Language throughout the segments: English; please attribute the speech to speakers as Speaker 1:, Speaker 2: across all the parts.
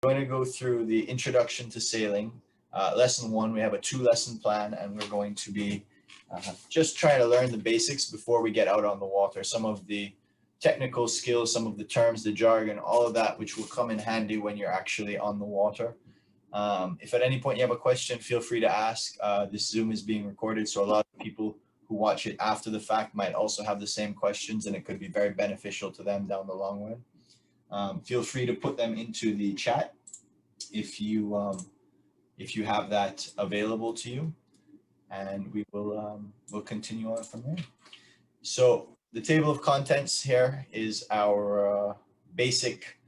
Speaker 1: going to go through the introduction to sailing. Lesson 1, we have a 2-lesson plan, and we're going to be just trying to learn the basics before we get out on the water. Some of the technical skills, some of the terms, the jargon, all of that, which will come in handy when you're actually on the water. If at any point you have a question, feel free to ask. This Zoom is being recorded, so a lot of people who watch it after the fact might also have the same questions, and it could be very beneficial to them down the long run. Feel free to put them into the chat if you have that available to you, and we will we'll continue on from there. So the table of contents here is our basic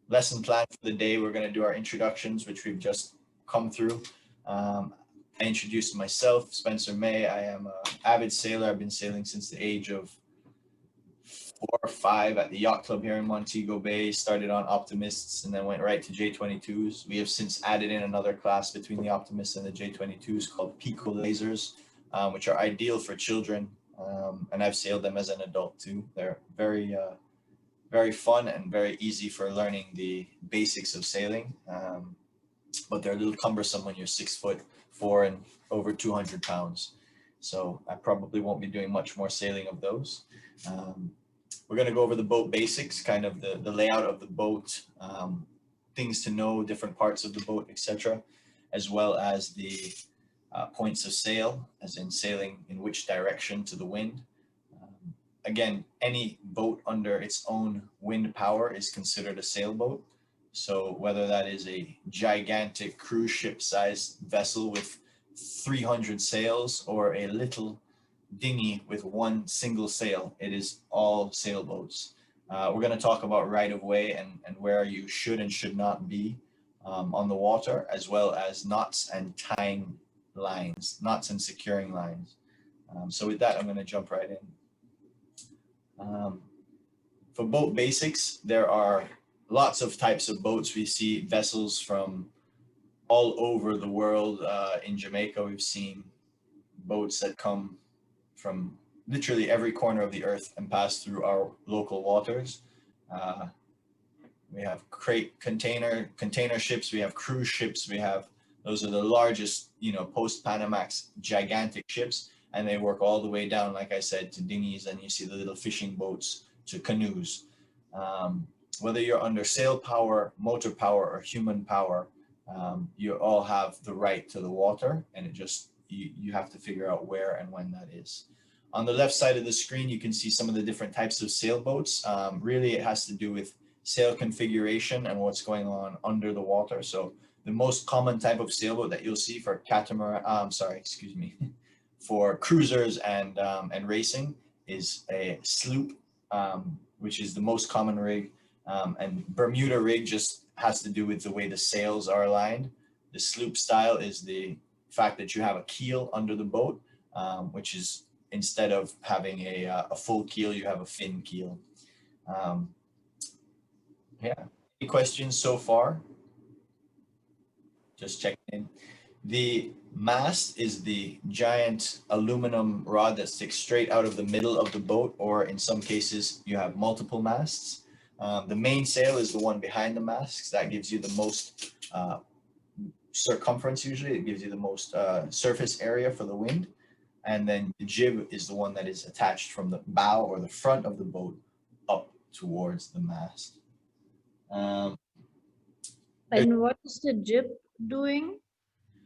Speaker 1: lesson plan for the day. We're going to do our introductions, which we've just come through. I introduced myself, Spencer May. I am an avid sailor. I've been sailing since the age of 4 or 5 at the yacht club here in Montego Bay. Started on Optimists and then went right to J22s. We have since added in another class between the Optimists and the J22s called Pico Lasers, which are ideal for children. And I've sailed them as an adult too. They're very fun and very easy for learning the basics of sailing. But they're a little cumbersome when you're 6'4" and over 200 pounds. So I probably won't be doing much more sailing of those. We're going to go over the boat basics, kind of the layout of the boat, things to know, different parts of the boat, etc., as well as the points of sail, as in sailing in which direction to the wind. Again, any boat under its own wind power is considered a sailboat. So whether that is a gigantic cruise ship sized vessel with 300 sails or a little dinghy with one single sail, it is all sailboats. We're going to talk about right of way and where you should and should not be on the water, as well as knots and tying lines, knots and securing lines. So with that, I'm going to jump right in. For boat basics, there are lots of types of boats. We see vessels from all over the world. In Jamaica, we've seen boats that come from literally every corner of the earth and pass through our local waters. We have container ships, we have cruise ships, those are the largest, post-Panamax gigantic ships, and they work all the way down, like I said, to dinghies, and you see the little fishing boats to canoes. Whether you're under sail power, motor power, or human power, you all have the right to the water, and you have to figure out where and when that is. On the left side of the screen, you can see some of the different types of sailboats. Really, it has to do with sail configuration and what's going on under the water. So the most common type of sailboat that you'll see for for cruisers and racing is a sloop, which is the most common rig. And Bermuda rig just has to do with the way the sails are aligned. The sloop style is the fact that you have a keel under the boat, which is instead of having a full keel, you have a fin keel. Any questions so far? Just checking in. The mast is the giant aluminum rod that sticks straight out of the middle of the boat, or in some cases you have multiple masts. The mainsail is the one behind the masts. That gives you the most circumference usually. It gives you the most surface area for the wind. And then the jib is the one that is attached from the bow or the front of the boat up towards the mast.
Speaker 2: And what is the jib doing?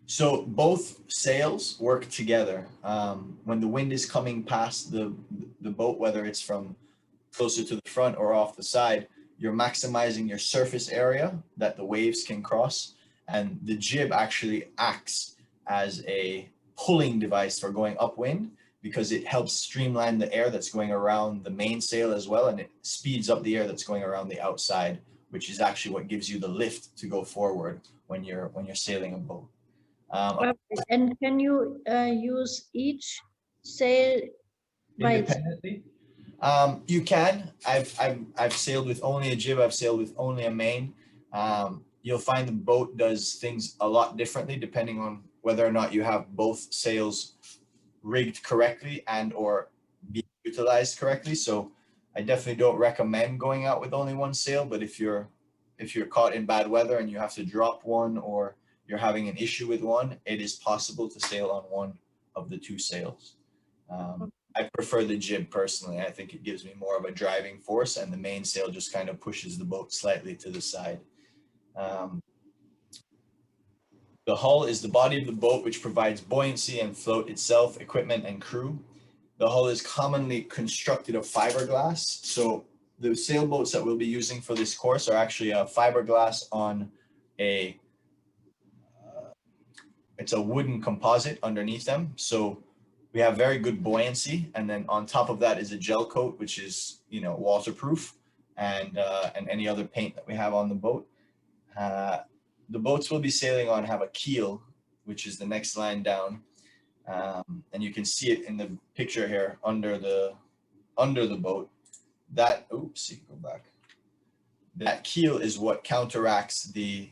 Speaker 1: So both sails work together. When the wind is coming past the boat, whether it's from closer to the front or off the side, you're maximizing your surface area that the waves can cross. And the jib actually acts as a pulling device for going upwind, because it helps streamline the air that's going around the mainsail as well, and it speeds up the air that's going around the outside, which is actually what gives you the lift to go forward when you're sailing a boat.
Speaker 2: And can you use each sail
Speaker 1: independently? You can. I've sailed with only a jib. I've sailed with only a main. You'll find the boat does things a lot differently depending on whether or not you have both sails rigged correctly and or being utilized correctly. So I definitely don't recommend going out with only one sail, but if you're if you're caught in bad weather and you have to drop one, or you're having an issue with one, it is possible to sail on one of the two sails. I prefer the jib personally. I think it gives me more of a driving force, and the mainsail just kind of pushes the boat slightly to the side. The hull is the body of the boat, which provides buoyancy and float itself, equipment, and crew. The hull is commonly constructed of fiberglass. So the sailboats that we'll be using for this course are actually a fiberglass on it's a wooden composite underneath them. So we have very good buoyancy, and then on top of that is a gel coat, which is, you know, waterproof, and any other paint that we have on the boat. The boats we'll be sailing on have a keel, which is the next line down, and you can see it in the picture here under the boat. That go back. That keel is what counteracts the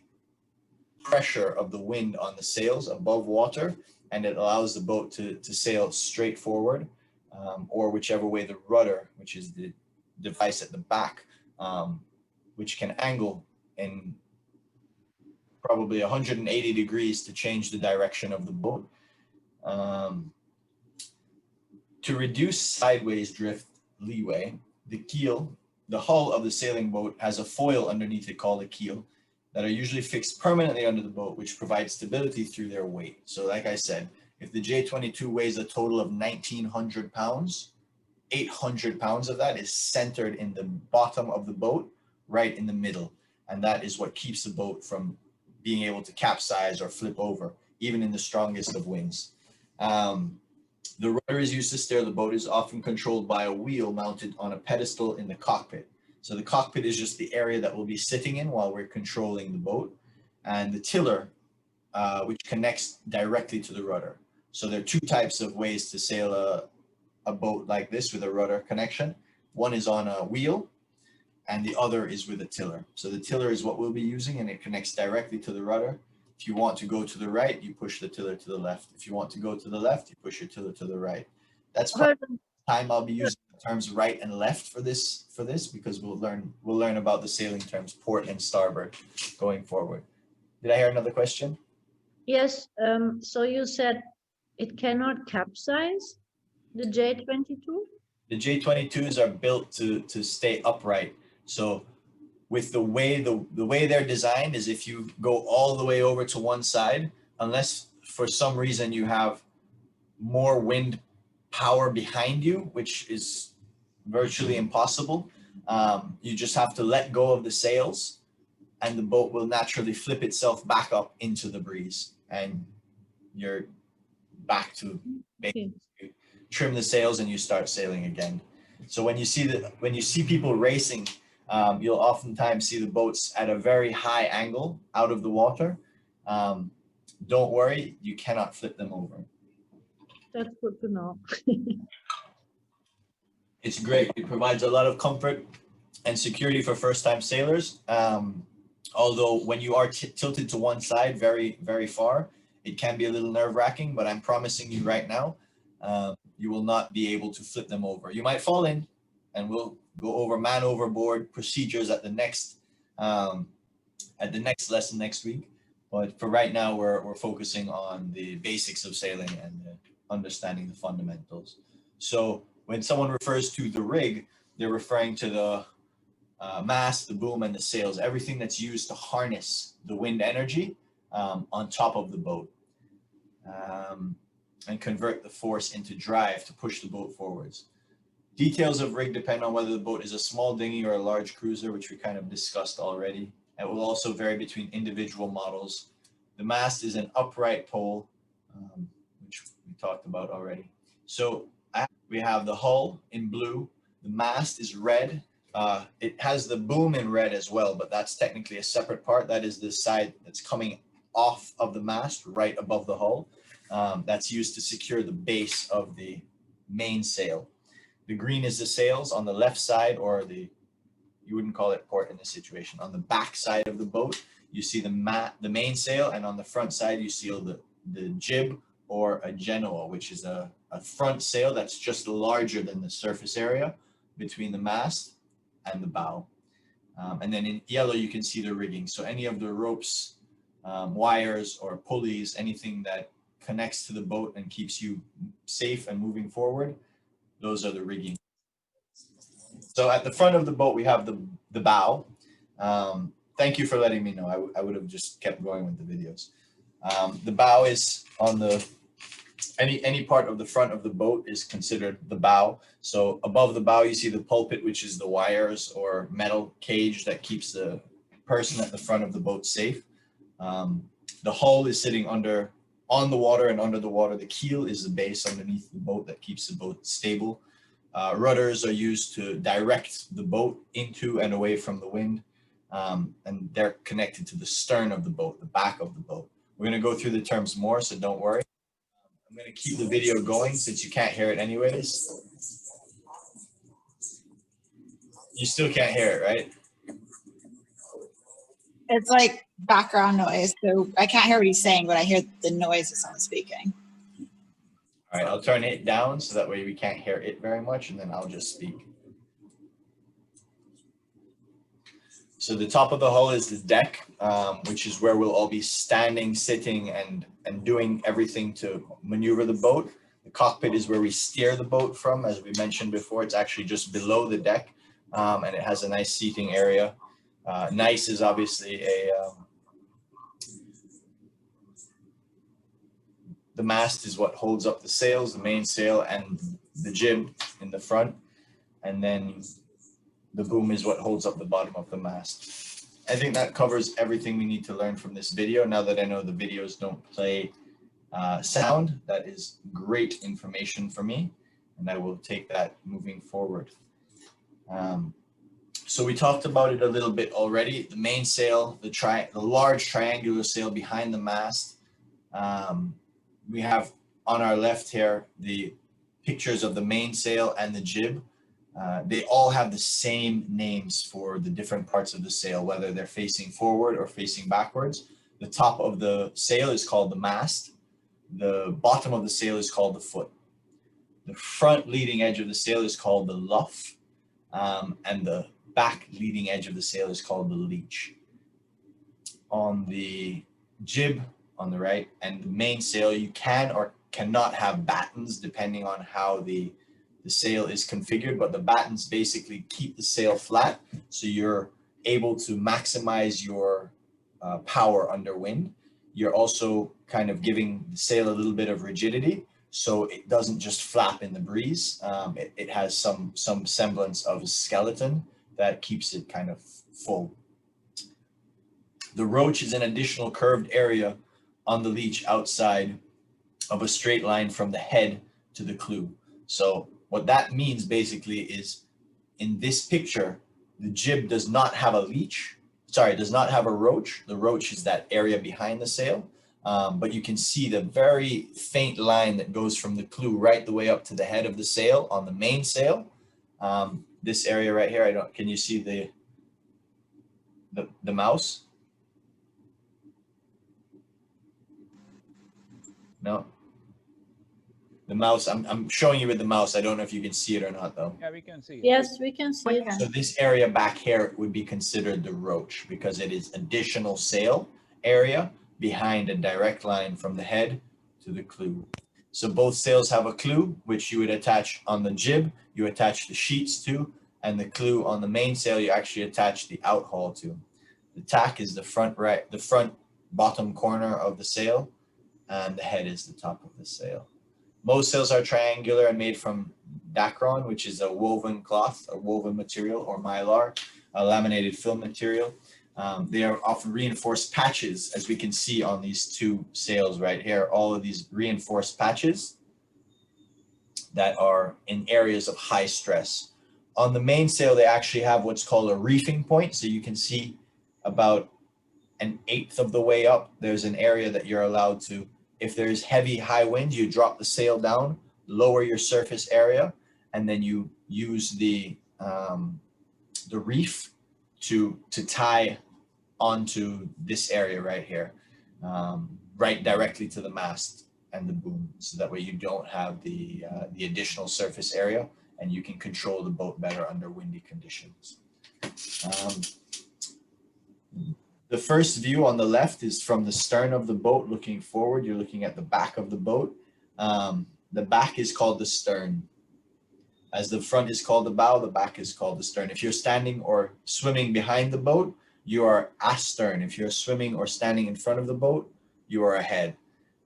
Speaker 1: pressure of the wind on the sails above water, and it allows the boat to sail straight forward, or whichever way the rudder, which is the device at the back, which can angle in probably 180 degrees to change the direction of the boat. To reduce sideways drift leeway, the hull of the sailing boat has a foil underneath it called a keel that are usually fixed permanently under the boat, which provides stability through their weight. So like I said, if the J22 weighs a total of 1,900 pounds, 800 pounds of that is centered in the bottom of the boat, right in the middle. And that is what keeps the boat from being able to capsize or flip over, even in the strongest of winds. The rudder is used to steer the boat, is often controlled by a wheel mounted on a pedestal in the cockpit. So the cockpit is just the area that we'll be sitting in while we're controlling the boat. And the tiller, which connects directly to the rudder. So there are two types of ways to sail a boat like this with a rudder connection. One is on a wheel, and the other is with a tiller. So the tiller is what we'll be using, and it connects directly to the rudder. If you want to go to the right, you push the tiller to the left. If you want to go to the left, you push your tiller to the right. That's probably the time I'll be using the terms right and left for this because we'll learn about the sailing terms port and starboard going forward. Did I hear another question?
Speaker 2: Yes. So you said it cannot capsize, the J22?
Speaker 1: The J22s are built to stay upright. So with the way they're designed is, if you go all the way over to one side, unless for some reason you have more wind power behind you, which is virtually impossible, you just have to let go of the sails, and the boat will naturally flip itself back up into the breeze, and you're back to basically trim the sails and you start sailing again. So when you see people racing, you'll oftentimes see the boats at a very high angle out of the water. Don't worry, you cannot flip them over.
Speaker 2: That's good to know.
Speaker 1: It's great. It provides a lot of comfort and security for first-time sailors. Although when you are tilted to one side very, very far, it can be a little nerve-wracking, but I'm promising you right now, you will not be able to flip them over. You might fall in, and we'll go over man overboard procedures at the next lesson next week. But for right now, we're focusing on the basics of sailing and understanding the fundamentals. So when someone refers to the rig, they're referring to the mast, the boom, and the sails, everything that's used to harness the wind energy on top of the boat, and convert the force into drive to push the boat forwards. Details of rig depend on whether the boat is a small dinghy or a large cruiser, which we kind of discussed already. It will also vary between individual models. The mast is an upright pole, which we talked about already. So we have the hull in blue, the mast is red. It has the boom in red as well, but that's technically a separate part. That is the side that's coming off of the mast right above the hull. That's used to secure the base of the mainsail. The green is the sails on the left side, or you wouldn't call it port in this situation. On the back side of the boat, you see the mainsail, and on the front side, you see the jib or a genoa, which is a front sail that's just larger than the surface area between the mast and the bow. And then in yellow, you can see the rigging. So any of the ropes, wires or pulleys, anything that connects to the boat and keeps you safe and moving forward, those are the rigging. So at the front of the boat, we have the bow. Thank you for letting me know. I would have just kept going with the videos. The bow is on the, any part of the front of the boat is considered the bow. So above the bow, you see the pulpit, which is the wires or metal cage that keeps the person at the front of the boat safe. The hull is sitting on the water and under the water. The keel is the base underneath the boat that keeps the boat stable. Rudders are used to direct the boat into and away from the wind. And they're connected to the stern of the boat, the back of the boat. We're going to go through the terms more, so don't worry. I'm going to keep the video going since you can't hear it anyways. You still can't hear it, right?
Speaker 3: It's like background noise, so I can't hear what he's saying, but I hear the noise of someone speaking.
Speaker 1: All right, I'll turn it down so that way we can't hear it very much, and then I'll just speak. So the top of the hull is the deck, which is where we'll all be standing, sitting, and doing everything to maneuver the boat. The cockpit is where we steer the boat from. As we mentioned before, it's actually just below the deck, and it has a nice seating area. Nice is obviously the mast is what holds up the sails, the mainsail, and the jib in the front, and then the boom is what holds up the bottom of the mast. I think that covers everything we need to learn from this video. Now that I know the videos don't play sound, that is great information for me, and I will take that moving forward. So we talked about it a little bit already. The mainsail, the large triangular sail behind the mast. We have on our left here the pictures of the mainsail and the jib. They all have the same names for the different parts of the sail, whether they're facing forward or facing backwards. The top of the sail is called the mast. The bottom of the sail is called the foot. The front leading edge of the sail is called the luff, and the back leading edge of the sail is called the leech. On the jib on the right and the mainsail, you can or cannot have battens depending on how the sail is configured, but the battens basically keep the sail flat, so you're able to maximize your power under wind. You're also kind of giving the sail a little bit of rigidity, so it doesn't just flap in the breeze. It has some semblance of a skeleton that keeps it kind of full. The roach is an additional curved area on the leech outside of a straight line from the head to the clew. So what that means basically is, in this picture, the jib does not have a leech, does not have a roach. The roach is that area behind the sail, but you can see the very faint line that goes from the clew right the way up to the head of the sail on the main sail. This area right here, can you see the mouse? No. The mouse, I'm showing you with the mouse. I don't know if you can see it or not though.
Speaker 4: Yeah, we can see it.
Speaker 2: Yes, we can see it.
Speaker 1: So this area back here would be considered the roach because it is additional sail area behind a direct line from the head to the clew. So both sails have a clew, which you would attach on the jib, you attach the sheets to, and the clew on the mainsail, you actually attach the outhaul to. The tack is the front bottom corner of the sail, and the head is the top of the sail. Most sails are triangular and made from dacron, which is a woven cloth, a woven material, or mylar, a laminated film material. They are often reinforced patches, as we can see on these two sails right here, all of these reinforced patches that are in areas of high stress. On the mainsail, they actually have what's called a reefing point. So you can see about 1/8 of the way up, there's an area that you're allowed to, if there's heavy high winds, you drop the sail down, lower your surface area, and then you use the reef to tie onto this area right here, right directly to the mast and the boom, so that way you don't have the additional surface area and you can control the boat better under windy conditions. Um, the first view on the left is from the stern of the boat looking forward. You're looking at the back of the boat. The back is called the stern. As the front is called the bow, the back is called the stern. If you're standing or swimming behind the boat, you are astern. If you're swimming or standing in front of the boat, you are ahead.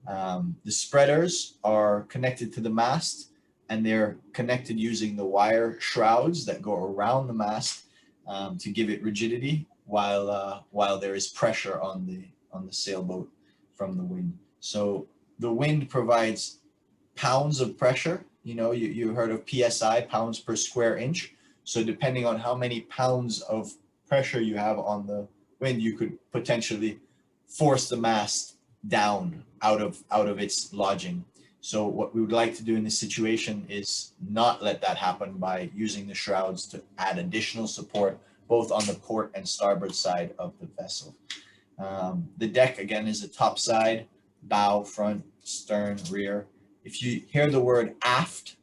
Speaker 1: The spreaders are connected to the mast, and they're connected using the wire shrouds that go around the mast to give it rigidity while there is pressure on the sailboat from the wind. So the wind provides pounds of pressure. You know, you heard of PSI, pounds per square inch. So depending on how many pounds of pressure you have on the wind, you could potentially force the mast down out of its lodging. So what we would like to do in this situation is not let that happen by using the shrouds to add additional support both on the port and starboard side of the vessel. The deck again is the top side, bow, front, stern, rear. If you hear the word aft,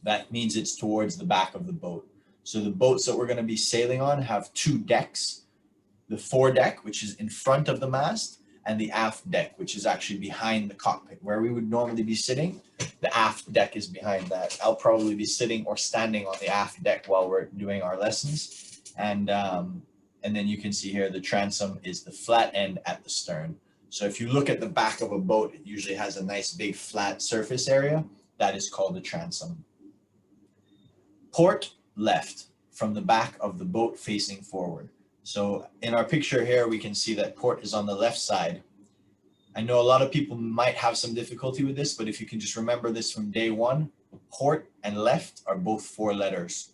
Speaker 1: that means it's towards the back of the boat. So the boats that we're going to be sailing on have two decks, the foredeck, which is in front of the mast, and the aft deck, which is actually behind the cockpit. Where we would normally be sitting, the aft deck is behind that. I'll probably be sitting or standing on the aft deck while we're doing our lessons. And then you can see here the transom is the flat end at the stern. So if you look at the back of a boat, it usually has a nice big flat surface area. That is called the transom. Port left, from the back of the boat facing forward. So in our picture here, we can see that port is on the left side. I know a lot of people might have some difficulty with this, but if you can just remember this from day one, port and left are both 4 letters.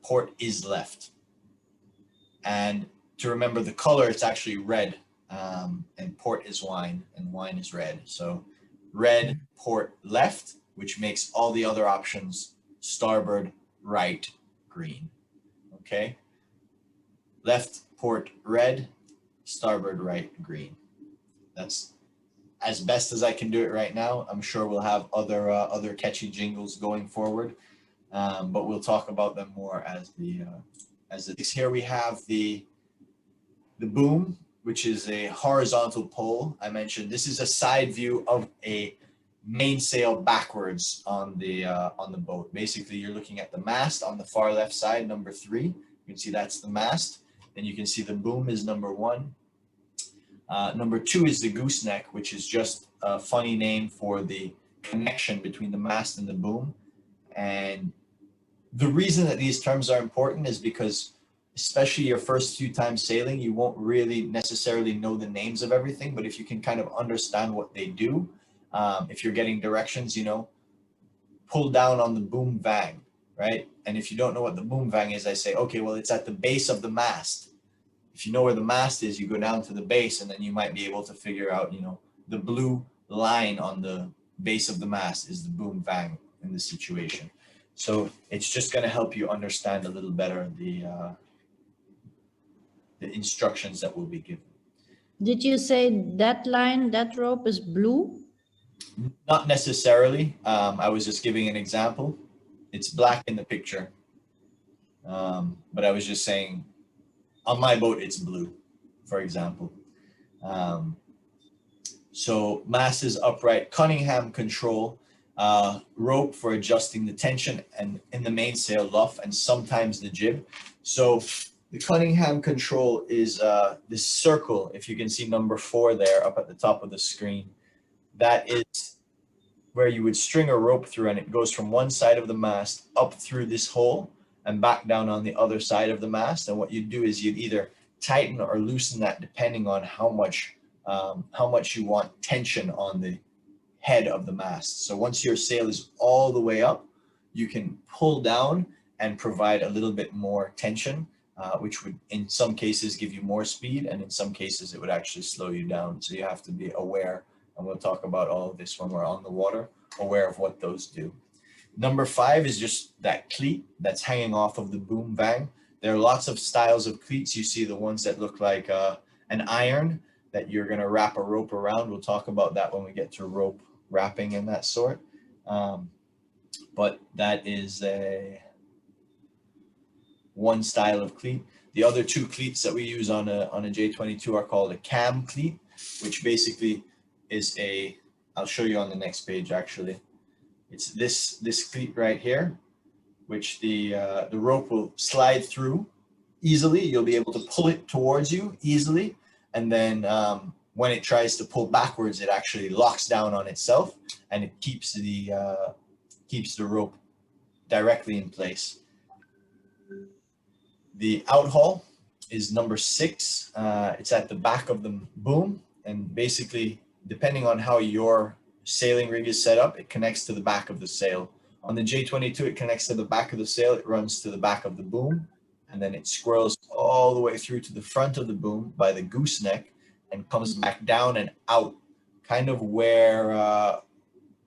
Speaker 1: Port is left. And to remember the color, it's actually red. And port is wine, and wine is red. So red, port, left, which makes all the other options starboard, right, green. Okay? Left, port, red, starboard, right, green. That's as best as I can do it right now. I'm sure we'll have other catchy jingles going forward, but we'll talk about them more as the here we have the boom, which is a horizontal pole. I mentioned this is a side view of a mainsail backwards on the boat. Basically, you're looking at the mast on the far left side, number 3. You can see that's the mast. Then you can see the boom is number 1. Number 2 is the gooseneck, which is just a funny name for the connection between the mast and the boom. And the reason that these terms are important is because especially your first few times sailing, you won't really necessarily know the names of everything, but if you can kind of understand what they do, if you're getting directions, you know, pull down on the boom vang, right? And if you don't know what the boom vang is, I say, okay, well, it's at the base of the mast. If you know where the mast is, you go down to the base, and then you might be able to figure out, you know, the blue line on the base of the mast is the boom vang in this situation. So it's just going to help you understand a little better the instructions that will be given.
Speaker 2: Did you say that line, that rope is blue?
Speaker 1: Not necessarily. I was just giving an example. It's black in the picture. But I was just saying, on my boat, it's blue, for example. So mast is upright, Cunningham control, rope for adjusting the tension, and in the mainsail, luff, and sometimes the jib. So the Cunningham control is this circle, if you can see number 4 there up at the top of the screen. That is where you would string a rope through, and it goes from one side of the mast up through this hole and back down on the other side of the mast. And what you'd do is you'd either tighten or loosen that depending on how much you want tension on the head of the mast. So once your sail is all the way up, you can pull down and provide a little bit more tension, which would in some cases give you more speed, and in some cases it would actually slow you down. So you have to be aware, and we'll talk about all of this when we're on the water, aware of what those do. Number 5 is just that cleat that's hanging off of the boom vang. There are lots of styles of cleats. You see the ones that look like an iron that you're going to wrap a rope around. We'll talk about that when we get to rope wrapping and that sort. But that is one style of cleat. The other two cleats that we use on a J22 are called a cam cleat, which basically is I'll show you on the next page actually. It's this cleat right here, which the rope will slide through easily. You'll be able to pull it towards you easily, and then when it tries to pull backwards, it actually locks down on itself, and it keeps the rope directly in place. The outhaul is number 6. It's at the back of the boom, and basically, depending on how your sailing rig is set up, it connects to the back of the sail. On the J22, it connects to the back of the sail, it runs to the back of the boom, and then it swirls all the way through to the front of the boom by the gooseneck and comes back down and out, kind of where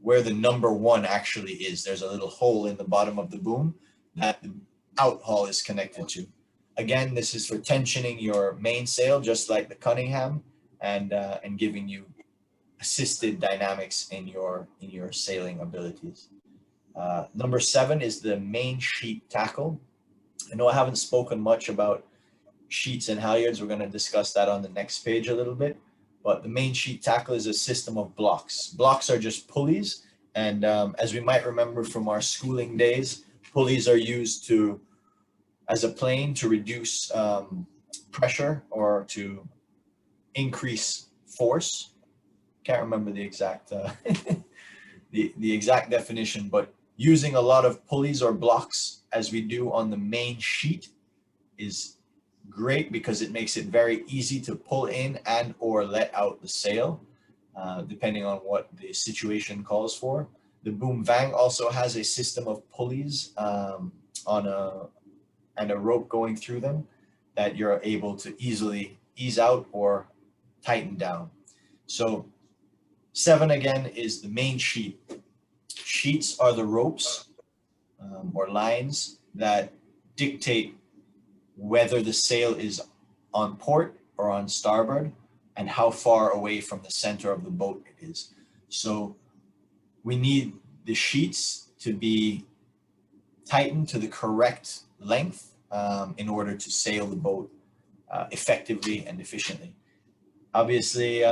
Speaker 1: the number 1 actually is. There's a little hole in the bottom of the boom that the outhaul is connected to. Again, this is for tensioning your mainsail, just like the Cunningham, and giving you assisted dynamics in your sailing abilities. Number 7 is the main sheet tackle. I know I haven't spoken much about sheets and halyards. We're going to discuss that on the next page a little bit. But the main sheet tackle is a system of blocks. Blocks are just pulleys. And as we might remember from our schooling days, pulleys are used as a plane to reduce pressure or to increase force. Can't remember the exact the exact definition, but using a lot of pulleys or blocks as we do on the main sheet is great because it makes it very easy to pull in and or let out the sail, depending on what the situation calls for. The boom vang also has a system of pulleys and a rope going through them that you're able to easily ease out or tighten down. So 7 again is the main sheet. Sheets are the ropes or lines that dictate whether the sail is on port or on starboard and how far away from the center of the boat it is. So we need the sheets to be tightened to the correct length in order to sail the boat effectively and efficiently. Obviously,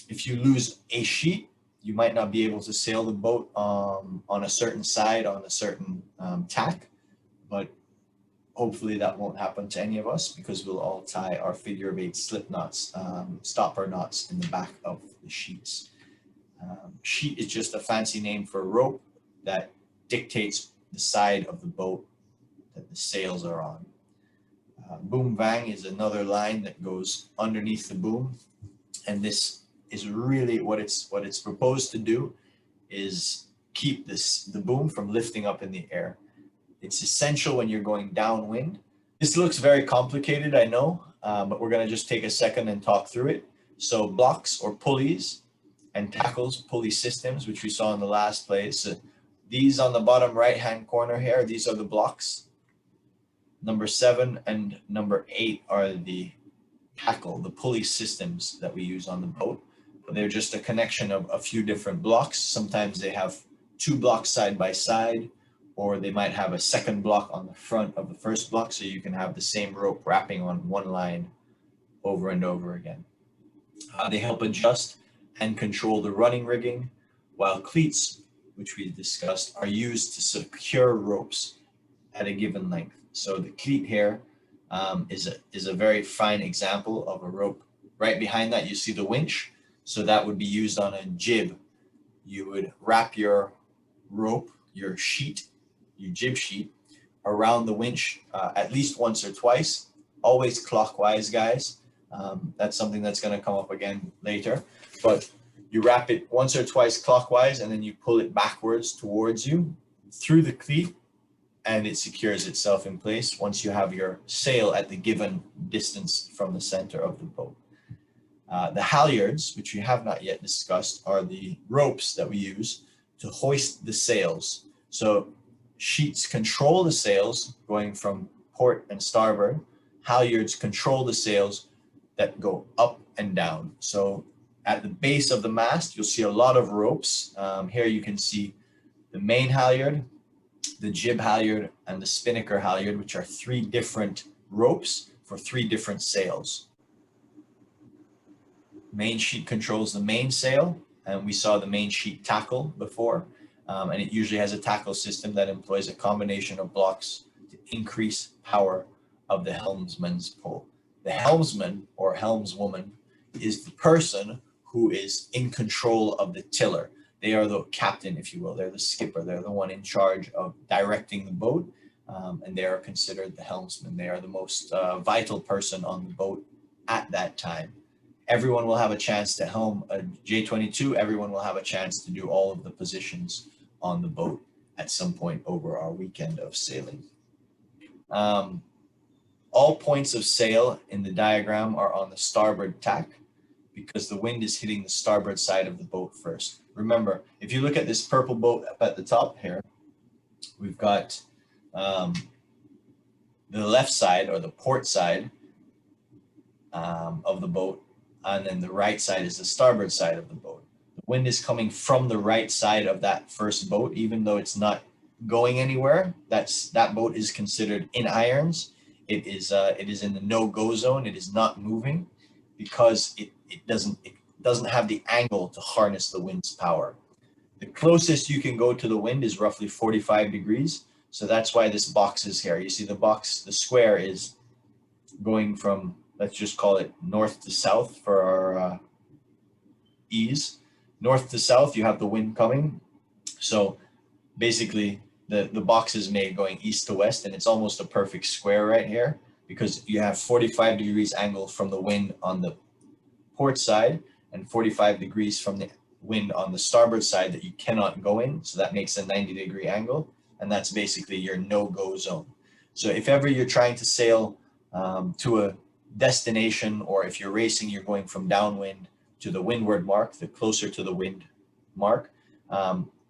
Speaker 1: if you lose a sheet, you might not be able to sail the boat on a certain side, on a certain tack, but hopefully that won't happen to any of us because we'll all tie our figure of 8 slip knots, stopper knots in the back of the sheets. Sheet is just a fancy name for a rope that dictates the side of the boat that the sails are on. Boom vang is another line that goes underneath the boom, and this is really what it's proposed to do is keep the boom from lifting up in the air. It's essential when you're going downwind. This looks very complicated, I know, but we're going to just take a second and talk through it. So blocks or pulleys and tackles, pulley systems, which we saw in the last place. These on the bottom right-hand corner here, these are the blocks. Number 7 and number 8 are the tackle, the pulley systems that we use on the boat. They're just a connection of a few different blocks. Sometimes they have 2 blocks side by side, or they might have a second block on the front of the first block, so you can have the same rope wrapping on one line over and over again. They help adjust and control the running rigging, while cleats, which we discussed, are used to secure ropes at a given length. So the cleat here is a very fine example of a rope. Right behind that, you see the winch. So that would be used on a jib. You would wrap your rope, your sheet, your jib sheet, around the winch at least once or twice, always clockwise, guys. That's something that's going to come up again later. But you wrap it once or twice clockwise, and then you pull it backwards towards you through the cleat, and it secures itself in place once you have your sail at the given distance from the center of the boat. The halyards, which we have not yet discussed, are the ropes that we use to hoist the sails. So sheets control the sails going from port and starboard. Halyards control the sails that go up and down. So at the base of the mast, you'll see a lot of ropes. Here you can see the main halyard, the jib halyard, and the spinnaker halyard, which are 3 different ropes for 3 different sails. Main sheet controls the mainsail, and we saw the main sheet tackle before, and it usually has a tackle system that employs a combination of blocks to increase power of the helmsman's pull. The helmsman or helmswoman is the person who is in control of the tiller. They are the captain, if you will. They're the skipper. They're the one in charge of directing the boat, and they are considered the helmsman. They are the most vital person on the boat at that time. Everyone will have a chance to helm a J22. Everyone will have a chance to do all of the positions on the boat at some point over our weekend of sailing. All points of sail in the diagram are on the starboard tack because the wind is hitting the starboard side of the boat first. Remember, if you look at this purple boat up at the top here, we've got the left side or the port side of the boat, and then the right side is the starboard side of the boat. The wind is coming from the right side of that first boat, even though it's not going anywhere. That boat is considered in irons. It is in the no-go zone. It is not moving because it doesn't have the angle to harness the wind's power. The closest you can go to the wind is roughly 45 degrees. So that's why this box is here. You see the box, the square is going from, let's just call it north to south for our ease. North to south, you have the wind coming. So basically the box is made going east to west, and it's almost a perfect square right here because you have 45 degrees angle from the wind on the port side and 45 degrees from the wind on the starboard side that you cannot go in. So that makes a 90-degree angle, and that's basically your no-go zone. So if ever you're trying to sail to a destination, or if you're racing, you're going from downwind to the windward mark, the closer to the wind mark,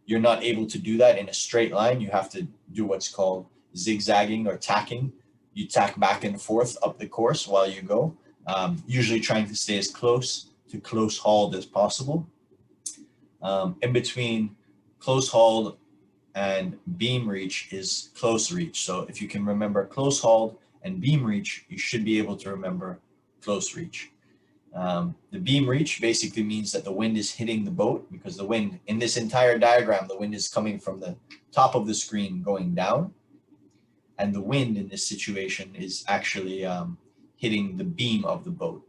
Speaker 1: you're not able to do that in a straight line. You have to do what's called zigzagging or tacking. You tack back and forth up the course while you go, usually trying to stay as close to close hauled as possible. In between close hauled and beam reach is close reach. So if you can remember close hauled and beam reach, you should be able to remember close reach. The beam reach basically means that the wind is hitting the boat, because the wind in this entire diagram, the wind is coming from the top of the screen going down, and the wind in this situation is actually hitting the beam of the boat.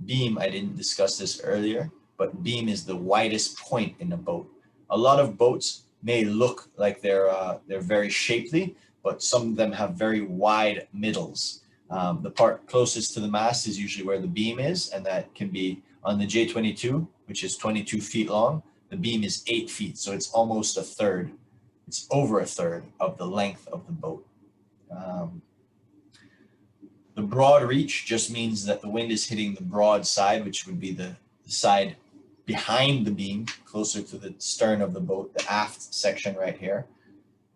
Speaker 1: Beam, I didn't discuss this earlier, but beam is the widest point in a boat. A lot of boats may look like they're very shapely, but some of them have very wide middles. The part closest to the mast is usually where the beam is, and that can be on the J22, which is 22 feet long. The beam is 8 feet, so it's almost a third. It's over a third of the length of the boat. The broad reach just means that the wind is hitting the broad side, which would be the side behind the beam, closer to the stern of the boat, the aft section right here.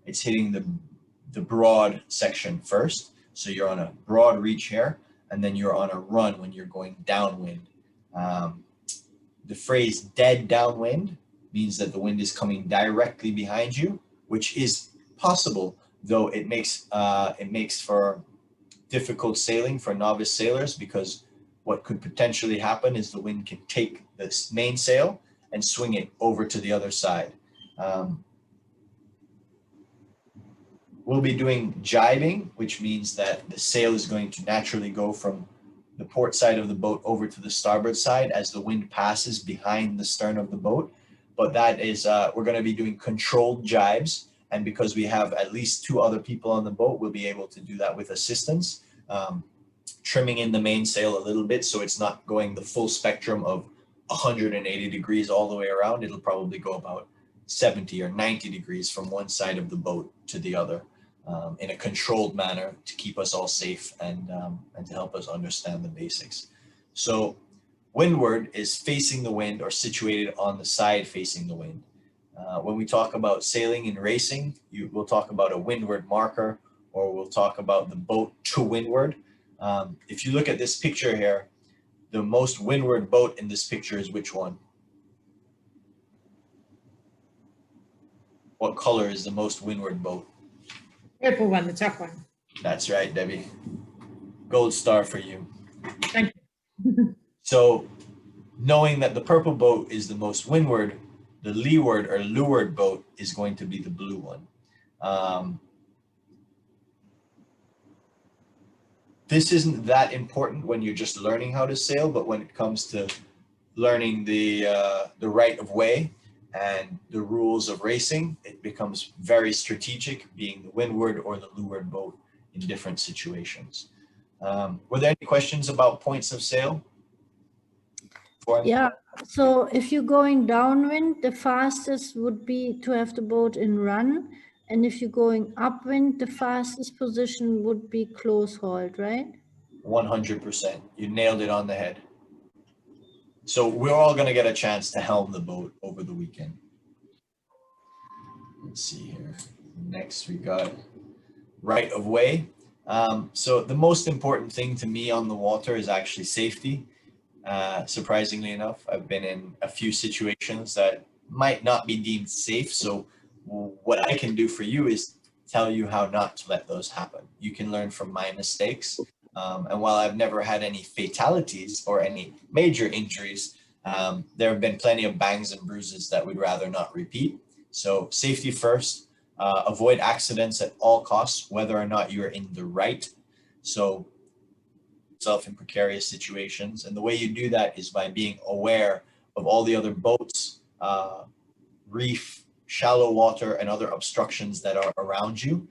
Speaker 1: It's hitting the broad section first. So you're on a broad reach here, and then you're on a run when you're going downwind. The phrase dead downwind means that the wind is coming directly behind you, which is possible, though it makes for difficult sailing for novice sailors, because what could potentially happen is the wind can take this mainsail and swing it over to the other side. We'll be doing jibing, which means that the sail is going to naturally go from the port side of the boat over to the starboard side as the wind passes behind the stern of the boat. But that is, we're going to be doing controlled jibes. And because we have at least 2 other people on the boat, we'll be able to do that with assistance, trimming in the mainsail a little bit so it's not going the full spectrum of 180 degrees all the way around. It'll probably go about 70 or 90 degrees from one side of the boat to the other, in a controlled manner to keep us all safe and to help us understand the basics. So windward is facing the wind, or situated on the side facing the wind. When we talk about sailing and racing, we'll talk about a windward marker, or we'll talk about the boat to windward. If you look at this picture here, the most windward boat in this picture is which one? What color is the most windward boat?
Speaker 4: Purple one, the top one.
Speaker 1: That's right, Debbie. Gold star for you.
Speaker 4: Thank you.
Speaker 1: So knowing that the purple boat is the most windward, the leeward or leeward boat is going to be the blue one. This isn't that important when you're just learning how to sail, but when it comes to learning the right of way and the rules of racing, it becomes very strategic, being the windward or the leeward boat in different situations. Were there any questions about points of sail?
Speaker 2: Yeah, so if you're going downwind, the fastest would be to have the boat in run. And if you're going upwind, the fastest position would be close hauled, right?
Speaker 1: 100%. You nailed it on the head. So we're all going to get a chance to helm the boat over the weekend. Let's see here. Next, we got right of way. So the most important thing to me on the water is actually safety. Surprisingly enough, I've been in a few situations that might not be deemed safe. So what I can do for you is tell you how not to let those happen. You can learn from my mistakes. And while I've never had any fatalities or any major injuries, there have been plenty of bangs and bruises that we'd rather not repeat. So safety first, avoid accidents at all costs, whether or not you're in the right. So yourself in precarious situations. And the way you do that is by being aware of all the other boats, reef, shallow water, and other obstructions that are around you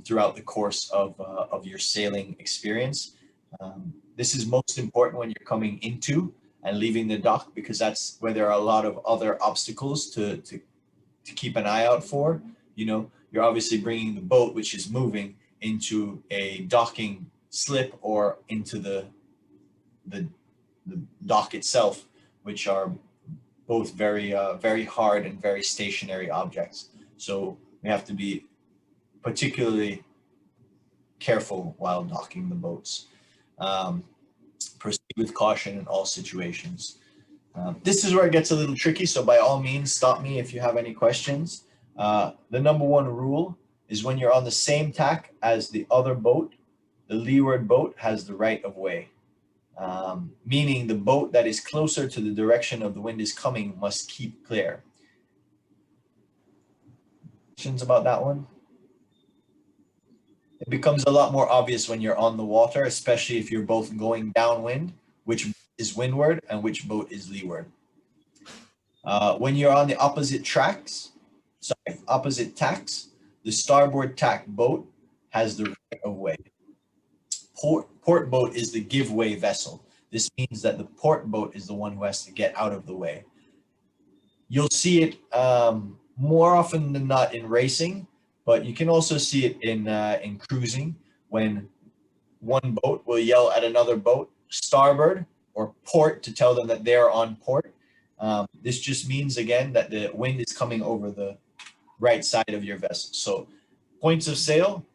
Speaker 1: throughout the course of your sailing experience. This is most important when you're coming into and leaving the dock, because that's where there are a lot of other obstacles to keep an eye out for. You know, you're obviously bringing the boat, which is moving, into a docking slip or into the dock itself, which are both very hard and very stationary objects. So we have to be particularly careful while docking the boats. Proceed with caution in all situations. This is where it gets a little tricky, so by all means stop me if you have any questions. The number one rule is when you're on the same tack as the other boat, the leeward boat has the right of way, meaning the boat that is closer to the direction of the wind is coming must keep clear. Questions about that one? It becomes a lot more obvious when you're on the water, especially if you're both going downwind, which is windward and which boat is leeward. When you're on the opposite tacks, the starboard tack boat has the right of way. Port boat is the give way vessel. This means that the port boat is the one who has to get out of the way. You'll see it more often than not in racing, but you can also see it in cruising, when one boat will yell at another boat, starboard or port, to tell them that they're on port. This just means, again, that the wind is coming over the right side of your vessel. So points of sail,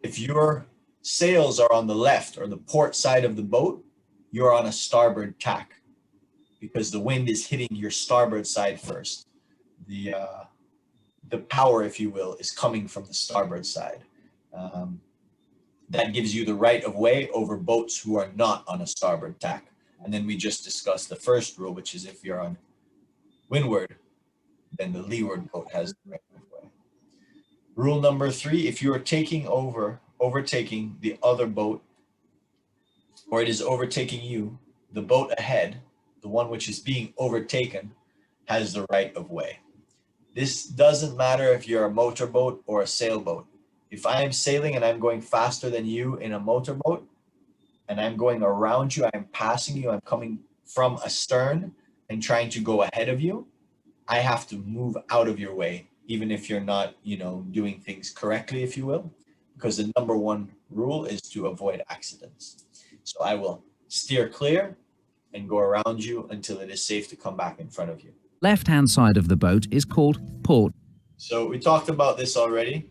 Speaker 1: if your sails are on the left or the port side of the boat, you're on a starboard tack, because the wind is hitting your starboard side first. The power, if you will, is coming from the starboard side. That gives you the right of way over boats who are not on a starboard tack. And then we just discussed the first rule, which is if you're on windward, then the leeward boat has the right of way. Rule number 3, if you are overtaking the other boat, or it is overtaking you, the boat ahead, the one which is being overtaken, has the right of way. This doesn't matter if you're a motorboat or a sailboat. If I am sailing and I'm going faster than you in a motorboat, and I'm going around you, I'm passing you, I'm coming from astern and trying to go ahead of you, I have to move out of your way, even if you're not, doing things correctly, if you will, because the number one rule is to avoid accidents. So I will steer clear and go around you until it is safe to come back in front of you.
Speaker 5: Left-hand side of the boat is called port.
Speaker 1: So we talked about this already.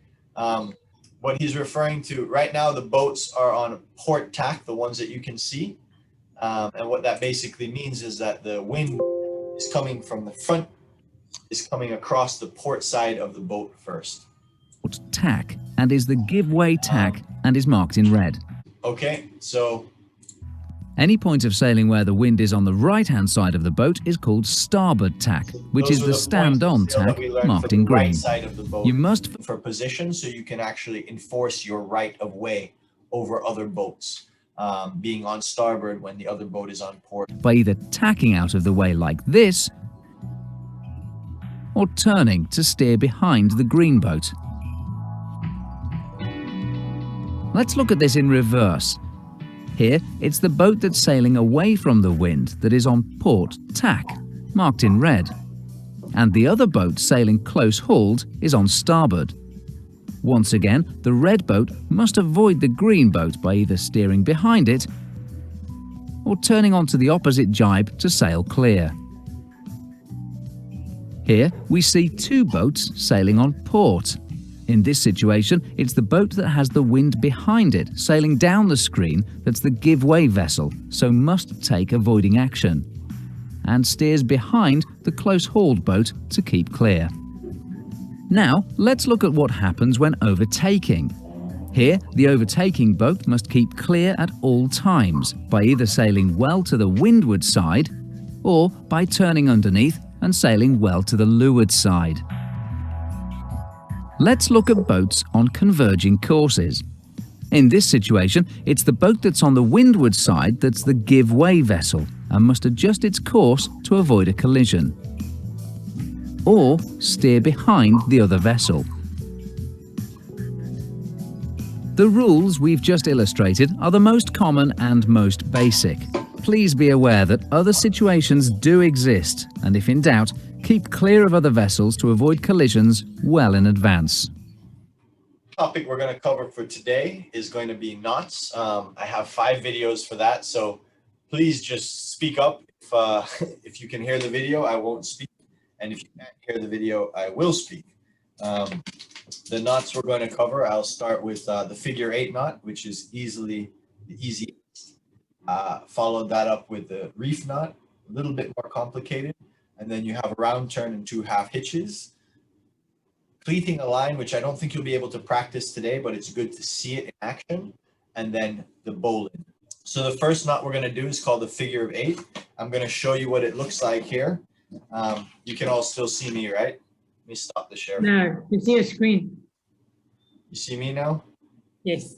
Speaker 1: What he's referring to right now, the boats are on port tack, the ones that you can see. And what that basically means is that the wind is coming from the front, is coming across the port side of the boat first.
Speaker 5: tack and is the give way tack and is marked in red.
Speaker 1: Okay, so
Speaker 5: Any point of sailing where the wind is on the right-hand side of the boat is called starboard tack, which
Speaker 1: those
Speaker 5: is
Speaker 1: were
Speaker 5: the
Speaker 1: points of
Speaker 5: stand-on
Speaker 1: sail that
Speaker 5: tack
Speaker 1: we learned
Speaker 5: marked
Speaker 1: for
Speaker 5: in
Speaker 1: the
Speaker 5: green.
Speaker 1: right side of the boat.
Speaker 5: You must
Speaker 1: For position, so you can actually enforce your right of way over other boats, being on starboard when the other boat is on port.
Speaker 5: by either tacking out of the way like this or turning to steer behind the green boat. Let's look at this in reverse. Here, it's the boat that's sailing away from the wind that is on port tack, marked in red, and the other boat sailing close hauled is on starboard. Once again, the red boat must avoid the green boat by either steering behind it or turning onto the opposite jibe to sail clear. Here, we see two boats sailing on port. In this situation, it's the boat that has the wind behind it sailing down the screen that's the give-way vessel, so must take avoiding action, and steers behind the close-hauled boat to keep clear. Now, let's look at what happens when overtaking. Here, the overtaking boat must keep clear at all times by either sailing well to the windward side or by turning underneath and sailing well to the leeward side. Let's look at boats on converging courses. In this situation, it's the boat that's on the windward side that's the give-way vessel and must adjust its course to avoid a collision, or steer behind the other vessel. The rules we've just illustrated are the most common and most basic. Please be aware that other situations do exist, and if in doubt, keep clear of other vessels to avoid collisions well in advance.
Speaker 1: Topic we're going to cover for today is going to be knots. I have 5 videos for that, so please just speak up. If you can hear the video, I won't speak, and if you can't hear the video, I will speak. The knots we're going to cover, I'll start with the figure 8 knot, which is the easiest. Followed that up with the reef knot, a little bit more complicated. And then you have a round turn and 2 half hitches. Cleating a line, which I don't think you'll be able to practice today, but it's good to see it in action. And then the bowline. So the first knot we're going to do is called the figure of 8. I'm going to show you what it looks like here. You can all still see me, right? Let me stop the share.
Speaker 4: No, you see your screen.
Speaker 1: You see me now?
Speaker 4: Yes.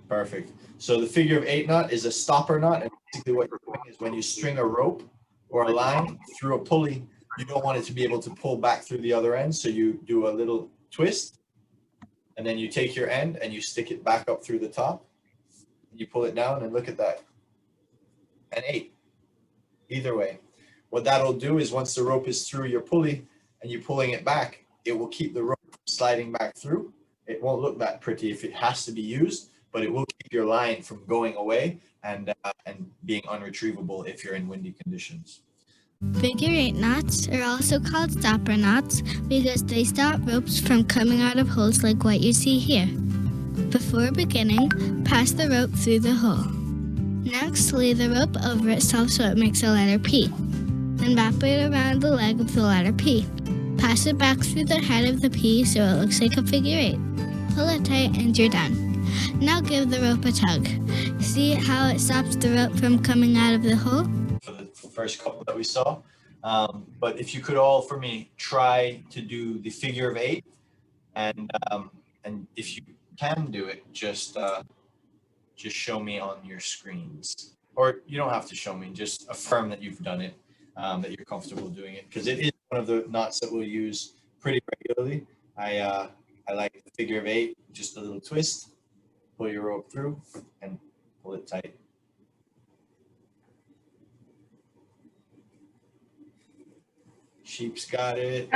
Speaker 1: Perfect. So the figure of 8 knot is a stopper knot. And basically what you're doing is when you string a rope or a line through a pulley, you don't want it to be able to pull back through the other end. So you do a little twist, and then you take your end and you stick it back up through the top. You pull it down, and look at that. An 8. Either way. What that'll do is once the rope is through your pulley and you're pulling it back, it will keep the rope sliding back through. It won't look that pretty if it has to be used, but it will keep your line from going away and being unretrievable if you're in windy conditions.
Speaker 6: Figure 8 knots are also called stopper knots because they stop ropes from coming out of holes like what you see here. Before beginning, pass the rope through the hole. Next, lay the rope over itself so it makes a letter P. Then wrap it around the leg of the letter P. Pass it back through the head of the P so it looks like a figure 8. Pull it tight and you're done. Now give the rope a tug. See how it stops the rope from coming out of the hole?
Speaker 1: For the first couple that we saw. But if you could all, for me, try to do the figure of 8. And if you can do it, just show me on your screens. Or you don't have to show me, just affirm that you've done it, that you're comfortable doing it. Because it is one of the knots that we'll use pretty regularly. I like the figure of 8, just a little twist. Pull your rope through and pull it tight. Sheep's got it.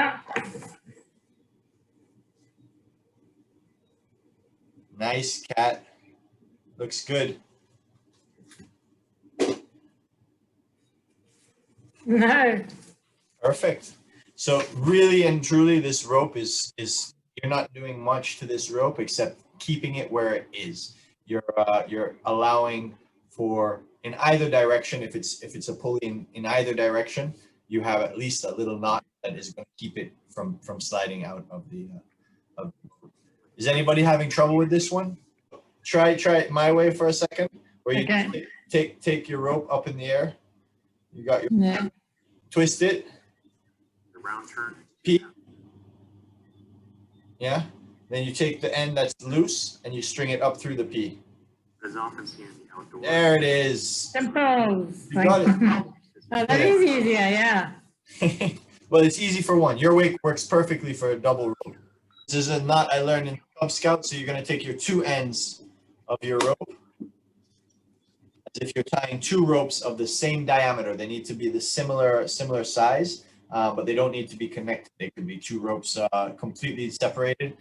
Speaker 1: Nice, Cat. Looks good.
Speaker 4: No.
Speaker 1: Perfect. So really and truly, this rope is you're not doing much to this rope except keeping it where it is. You're allowing for in either direction. If it's a pulley in either direction, you have at least a little knot that is going to keep it from sliding out of the. Is anybody having trouble with this one? Try it my way for a second, where you
Speaker 4: Okay.
Speaker 1: take your rope up in the air. You got your
Speaker 4: Yeah.
Speaker 1: twist it.
Speaker 7: The round turn.
Speaker 1: P. Yeah. Then you take the end that's loose and you string it up through the P.
Speaker 7: As often seen in the outdoors.
Speaker 1: There it is.
Speaker 4: Simple.
Speaker 1: You got it.
Speaker 4: Oh, that is easier, yeah.
Speaker 1: Well, it's easy for one. Your wake works perfectly for a double rope. This is a knot I learned in Cub Scout. So you're going to take your two ends of your rope, as if you're tying two ropes of the same diameter. They need to be the similar size, but they don't need to be connected. They could be two ropes completely separated.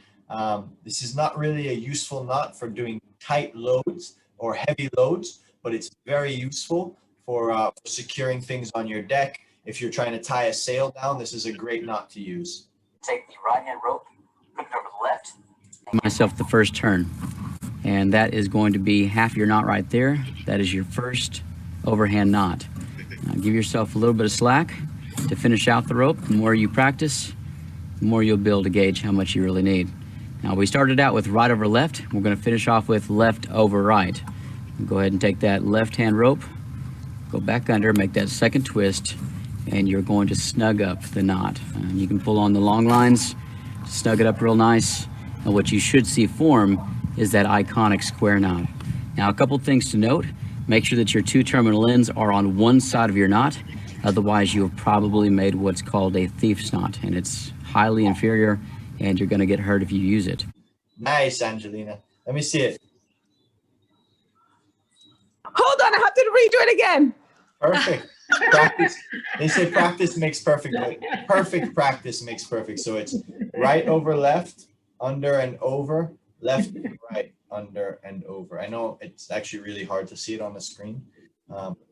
Speaker 1: This is not really a useful knot for doing tight loads or heavy loads, but it's very useful for securing things on your deck. If you're trying to tie a sail down, this is a great knot to use.
Speaker 8: Take the right hand rope, put it over the left.
Speaker 9: Myself the first turn, and that is going to be half your knot right there. That is your first overhand knot. Now give yourself a little bit of slack to finish out the rope. The more you practice, the more you'll be able to gauge how much you really need. Now we started out with right over left. We're going to finish off with left over right. Go ahead and take that left hand rope, go back under, make that second twist, and you're going to snug up the knot. You can pull on the long lines, snug it up real nice, and what you should see form is that iconic square knot. Now a couple things to note: make sure that your two terminal ends are on one side of your knot, otherwise you have probably made what's called a thief's knot, and it's highly inferior, and you're going to get hurt if you use it.
Speaker 1: Nice, Angelina. Let me see it.
Speaker 10: Hold on, I have to redo it again.
Speaker 1: Perfect. Practice. They say practice makes perfect. But perfect practice makes perfect. So it's right over left, under and over, left, right, under and over. I know it's actually really hard to see it on the screen.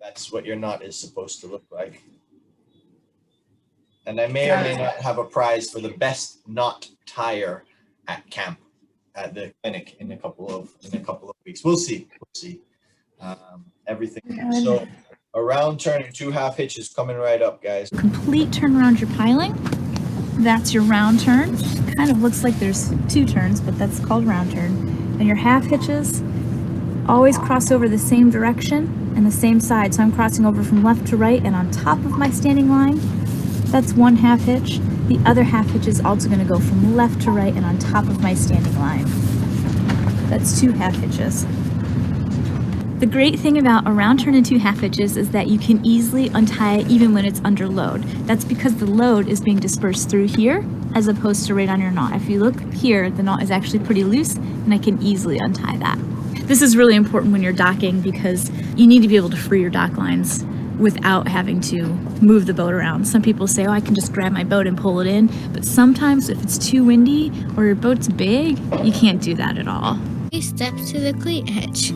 Speaker 1: That's what your knot is supposed to look like. And I may or may not have a prize for the best knot tire at camp, at the clinic in a couple of weeks. We'll see. We'll see. Everything. So a round turn and 2 half hitches coming right up, guys.
Speaker 11: Complete turn around your piling. That's your round turn. Kind of looks like there's 2 turns, but that's called round turn. And your half hitches always cross over the same direction and the same side. So I'm crossing over from left to right and on top of my standing line. That's 1 half hitch. The other half hitch is also going to go from left to right and on top of my standing line. That's 2 half hitches. The great thing about a round turn and 2 half hitches is that you can easily untie it even when it's under load. That's because the load is being dispersed through here as opposed to right on your knot. If you look here, the knot is actually pretty loose and I can easily untie that. This is really important when you're docking because you need to be able to free your dock lines without having to move the boat around. Some people say, oh, I can just grab my boat and pull it in. But sometimes if it's too windy or your boat's big, you can't do that at all.
Speaker 6: 3 steps to the cleat hitch.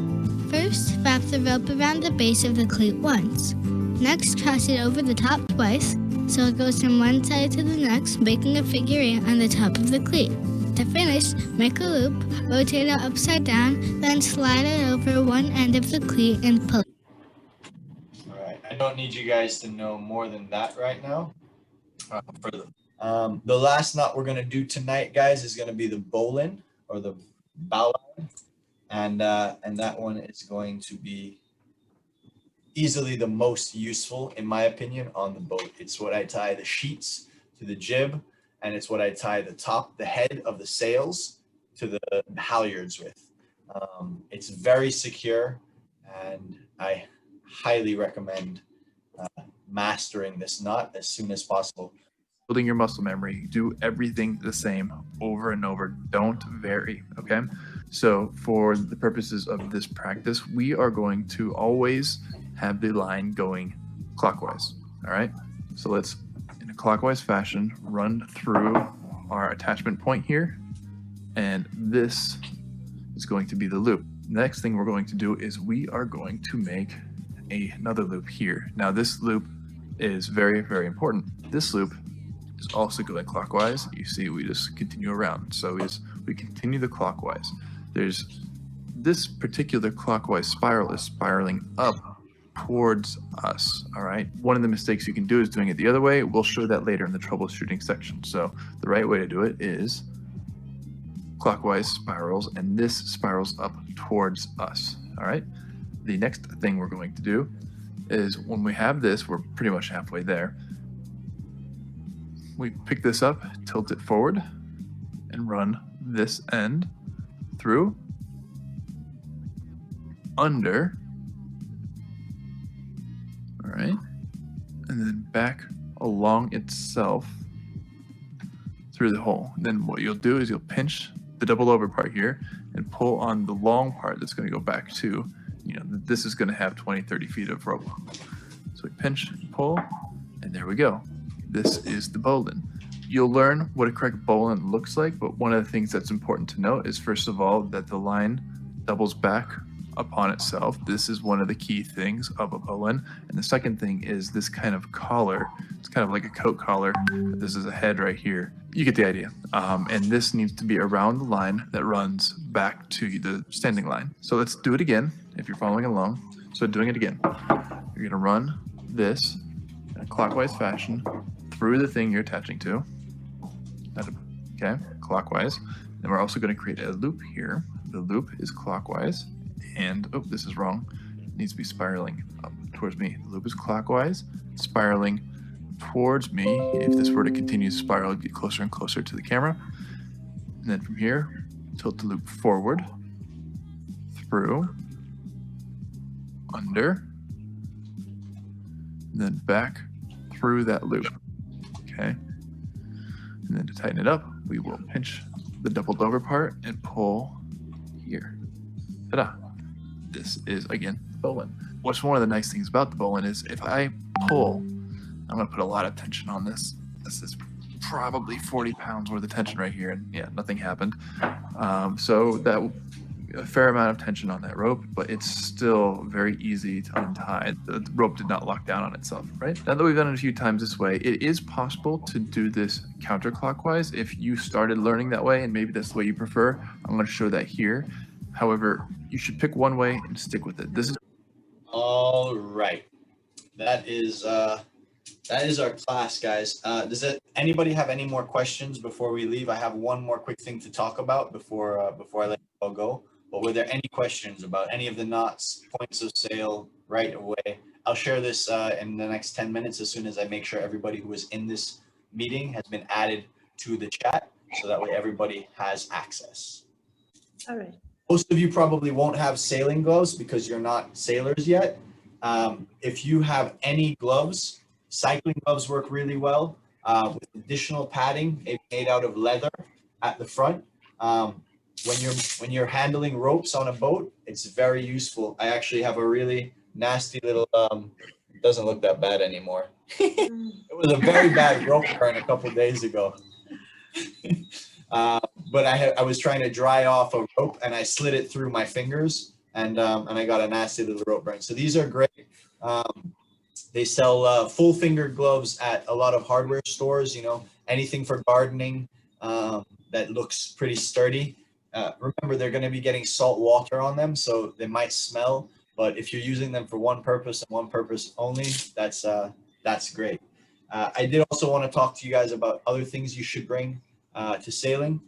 Speaker 6: First, wrap the rope around the base of the cleat once. Next, cross it over the top twice, so it goes from one side to the next, making a figure 8 on the top of the cleat. To finish, make a loop, rotate it upside down, then slide it over one end of the cleat and pull.
Speaker 1: All right. I don't need you guys to know more than that right now. The last knot we're going to do tonight, guys, is going to be the bowline or the bow line. And that one is going to be easily the most useful, in my opinion, on the boat. It's what I tie the sheets to the jib, and it's what I tie the head of the sails to the halyards with. It's very secure, and I highly recommend mastering this knot as soon as possible.
Speaker 12: Building your muscle memory, do everything the same over and over. Don't vary, okay? So for the purposes of this practice, we are going to always have the line going clockwise, all right? So let's, in a clockwise fashion, run through our attachment point here, and this is going to be the loop. Next thing we're going to do is we are going to make another loop here. Now this loop is very, very important. This loop is also going clockwise. You see, we just continue around. So we continue the clockwise. There's this particular clockwise spiral is spiraling up towards us, all right? One of the mistakes you can do is doing it the other way. We'll show that later in the troubleshooting section. So the right way to do it is clockwise spirals, and this spirals up towards us. All right. The next thing we're going to do is when we have this, we're pretty much halfway there. We pick this up, tilt it forward, and run this end through, under, all right, and then back along itself through the hole. And then what you'll do is you'll pinch the double over part here and pull on the long part that's going to go back to, this is going to have 20, 30 feet of rope. So we pinch and pull, and there we go. This is the bowline. You'll learn what a correct bowline looks like, but one of the things that's important to note is, first of all, that the line doubles back upon itself. This is one of the key things of a bowline. And the second thing is this kind of collar. It's kind of like a coat collar. This is a head right here. You get the idea. And this needs to be around the line that runs back to the standing line. So let's do it again if you're following along. So doing it again. You're going to run this in a clockwise fashion through the thing you're attaching to. Okay, clockwise. Then we're also going to create a loop here. The loop is clockwise. And, oh, this is wrong. It needs to be spiraling up towards me. The loop is clockwise, spiraling towards me. If this were to continue to spiral, it'd get closer and closer to the camera. And then from here, tilt the loop forward, through, under, and then back through that loop. Okay. And then to tighten it up, we will pinch the doubled over part and pull here. Ta-da. This is, again, the bowline. What's one of the nice things about the bowline is if I pull, I'm going to put a lot of tension on this. This is probably 40 pounds worth of tension right here, and yeah, nothing happened. So that a fair amount of tension on that rope, but it's still very easy to untie. The rope did not lock down on itself, right? Now that we've done it a few times this way, it is possible to do this counterclockwise. If you started learning that way, and maybe that's the way you prefer, I'm going to show that here. However, you should pick one way and stick with it. This is
Speaker 1: all right. That is our class, guys. Does anybody have any more questions before we leave? I have one more quick thing to talk about before I let you all go. But were there any questions about any of the knots, points of sail, right away? I'll share this in the next 10 minutes as soon as I make sure everybody who is in this meeting has been added to the chat, so that way everybody has access.
Speaker 2: All right.
Speaker 1: Most of you probably won't have sailing gloves because you're not sailors yet. If you have any gloves, cycling gloves work really well with additional padding made out of leather at the front. When you're handling ropes on a boat, it's very useful. I actually have a really nasty little, it doesn't look that bad anymore. It was a very bad rope burn a couple days ago. But I was trying to dry off a rope and I slid it through my fingers and I got a nasty little rope burn. So these are great. They sell full fingered gloves at a lot of hardware stores, anything for gardening that looks pretty sturdy. Remember, they're going to be getting salt water on them, so they might smell, but if you're using them for one purpose and one purpose only, that's great. I did also want to talk to you guys about other things you should bring to sailing.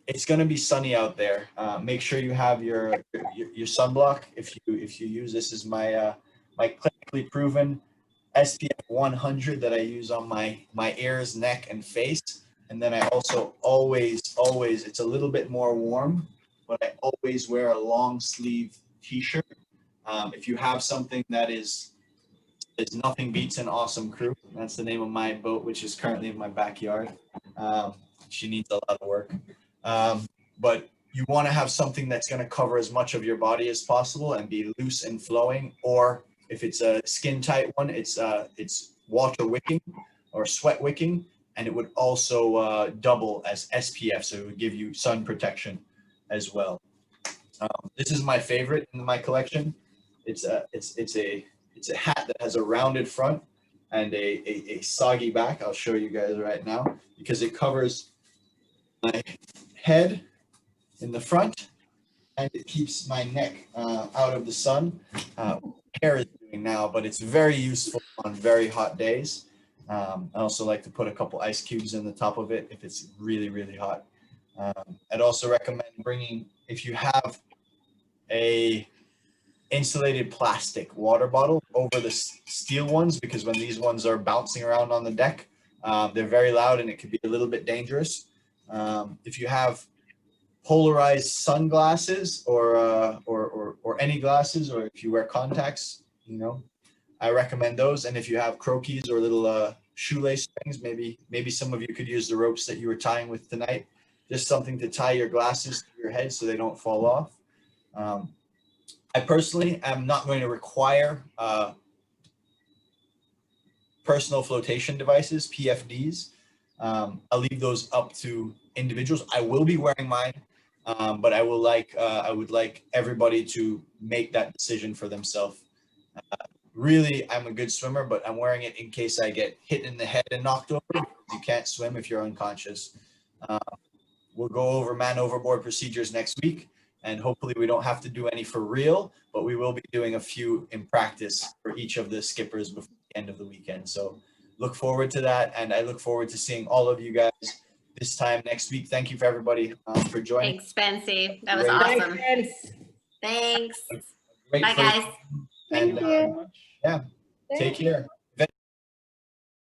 Speaker 1: It's going to be sunny out there. Make sure you have your sunblock. If you use, this is my clinically proven SPF 100 that I use on my ears, neck, and face. And then I also always, it's a little bit more warm, but I always wear a long sleeve t-shirt. If you have something that is nothing beats an awesome crew. That's the name of my boat, which is currently in my backyard. She needs a lot of work. But you want to have something that's going to cover as much of your body as possible and be loose and flowing. Or if it's a skin tight one, it's water wicking or sweat wicking. And it would also double as SPF, so it would give you sun protection as well. This is my favorite in my collection. It's a hat that has a rounded front and a soggy back. I'll show you guys right now because it covers my head in the front and it keeps my neck out of the sun. Hair is doing now, but it's very useful on very hot days. I also like to put a couple ice cubes in the top of it if it's really, really hot. I'd also recommend bringing, if you have a insulated plastic water bottle over the steel ones, because when these ones are bouncing around on the deck, they're very loud and it can be a little bit dangerous. If you have polarized sunglasses or any glasses, or if you wear contacts, you know, I recommend those. And if you have croquis or little shoelace strings, maybe some of you could use the ropes that you were tying with tonight, just something to tie your glasses to your head so they don't fall off. I personally am not going to require personal flotation devices, PFDs. I'll leave those up to individuals. I will be wearing mine, but I would like everybody to make that decision for themselves. Really, I'm a good swimmer, but I'm wearing it in case I get hit in the head and knocked over. You can't swim if you're unconscious. We'll go over man overboard procedures next week, and hopefully we don't have to do any for real, but we will be doing a few in practice for each of the skippers before the end of the weekend. So look forward to that, and I look forward to seeing all of you guys this time next week. Thank you for everybody for joining.
Speaker 13: Thanks, Spency. That was
Speaker 1: Great.
Speaker 13: awesome. Thanks.
Speaker 1: Great
Speaker 13: Bye,
Speaker 1: first-
Speaker 13: guys.
Speaker 1: And
Speaker 2: Thank you.
Speaker 1: yeah, take care.